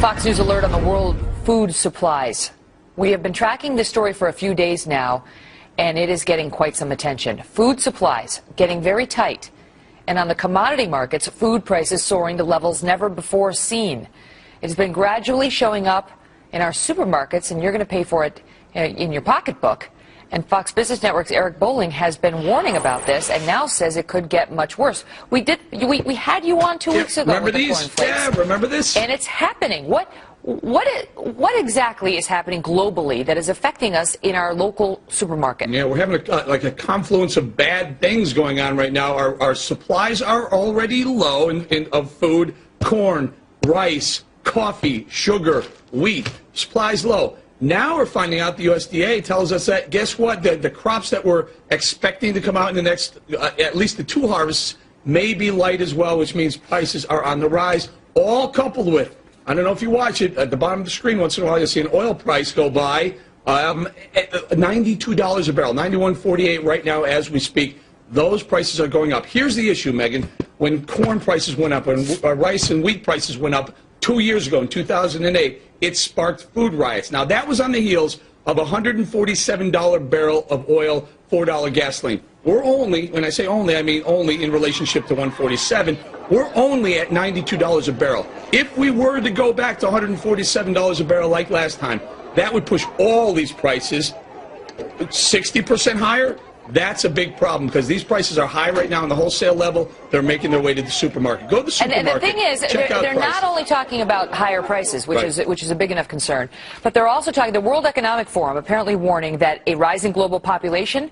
Fox News alert on the world food supplies. We have been tracking this story for a few days now, and it is getting quite some attention. Food supplies getting very tight. And on the commodity markets, food prices soaring to levels never before seen. It's been gradually showing up in our supermarkets, and you're going to pay for it in your pocketbook. And Fox Business Network's Eric Bolling has been warning about this and now says it could get much worse. We had you on 2 weeks ago. Remember these? Yeah, remember this? And it's happening. What exactly is happening globally that is affecting us in our local supermarket? Yeah, we're having a confluence of bad things going on right now. Our supplies are already low of food, corn, rice, coffee, sugar, wheat. Supplies low. Now we're finding out the USDA tells us that, guess what, the crops that we're expecting to come out in the next, at least the 2 harvests, may be light as well, which means prices are on the rise, all coupled with, I don't know if you watch it, at the bottom of the screen once in a while you'll see an oil price go by, $92 a barrel, $91.48 right now as we speak. Those prices are going up. Here's the issue, Megan. When corn prices went up, when rice and wheat prices went up 2 years ago in 2008, it sparked food riots. Now, that was on the heels of a $147 barrel of oil, $4 gasoline. We're only, when I say only, I mean only in relationship to $147. We're only at $92 a barrel. If we were to go back to $147 a barrel like last time, that would push all these prices 60% higher. That's a big problem because these prices are high right now on the wholesale level. They're making their way to the supermarket. Go to the supermarket. And the thing is, they're not only talking about higher prices, which is a big enough concern, but they're also talking, the World Economic Forum apparently warning that a rising global population,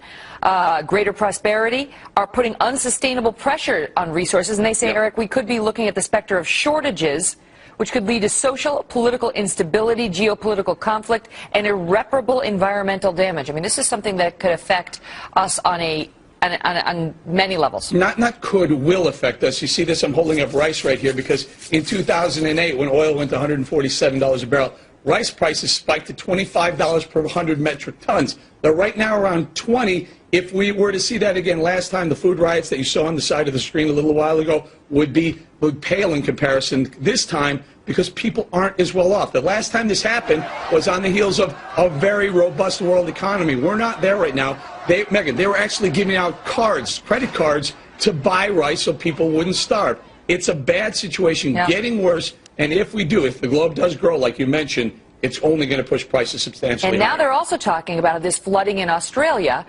greater prosperity, are putting unsustainable pressure on resources. And they say, Eric, we could be looking at the specter of shortages, which could lead to social, political instability, geopolitical conflict, and irreparable environmental damage. I mean, this is something that could affect us on many levels. Not could, will affect us. You see this, I'm holding up rice right here, because in 2008, when oil went to $147 a barrel, rice prices spiked to $25 per 100 metric tons. They're right now around 20. If we were to see that again last time, the food riots that you saw on the side of the screen a little while ago would pale in comparison this time because people aren't as well off. The last time this happened was on the heels of a very robust world economy. We're not there right now. Megan, they were actually giving out cards, credit cards, to buy rice so people wouldn't starve. It's a bad situation, getting worse, and if the globe does grow, like you mentioned, it's only going to push prices substantially And now higher. they're also talking about this flooding in Australia,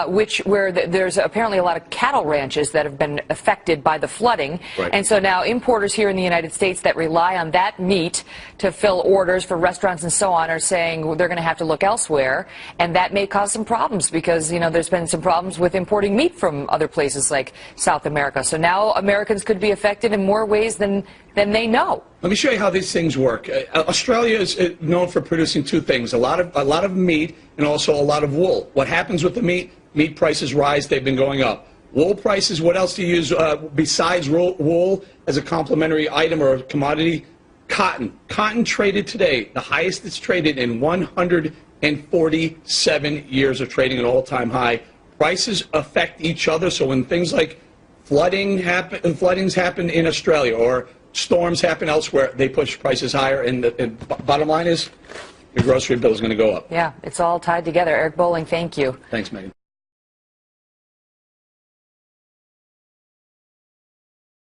where there's apparently a lot of cattle ranches that have been affected by the flooding. Right. And so now importers here in the United States that rely on that meat to fill orders for restaurants and so on are saying they're going to have to look elsewhere. And that may cause some problems because, you know, there's been some problems with importing meat from other places like South America. So now Americans could be affected in more ways than they know. Let me show you how these things work. Australia is known for producing 2 things, a lot of meat and also a lot of wool. What happens with the meat? Meat prices rise, they've been going up. Wool prices, what else do you use besides wool as a complementary item or commodity? Cotton. Cotton traded today, the highest it's traded in 147 years of trading, an all-time high. Prices affect each other, so when things like floodings happen in Australia or storms happen elsewhere, they push prices higher, and the bottom line is your grocery bill is going to go up. Yeah, it's all tied together. Eric Bolling, thank you. Thanks, Megan.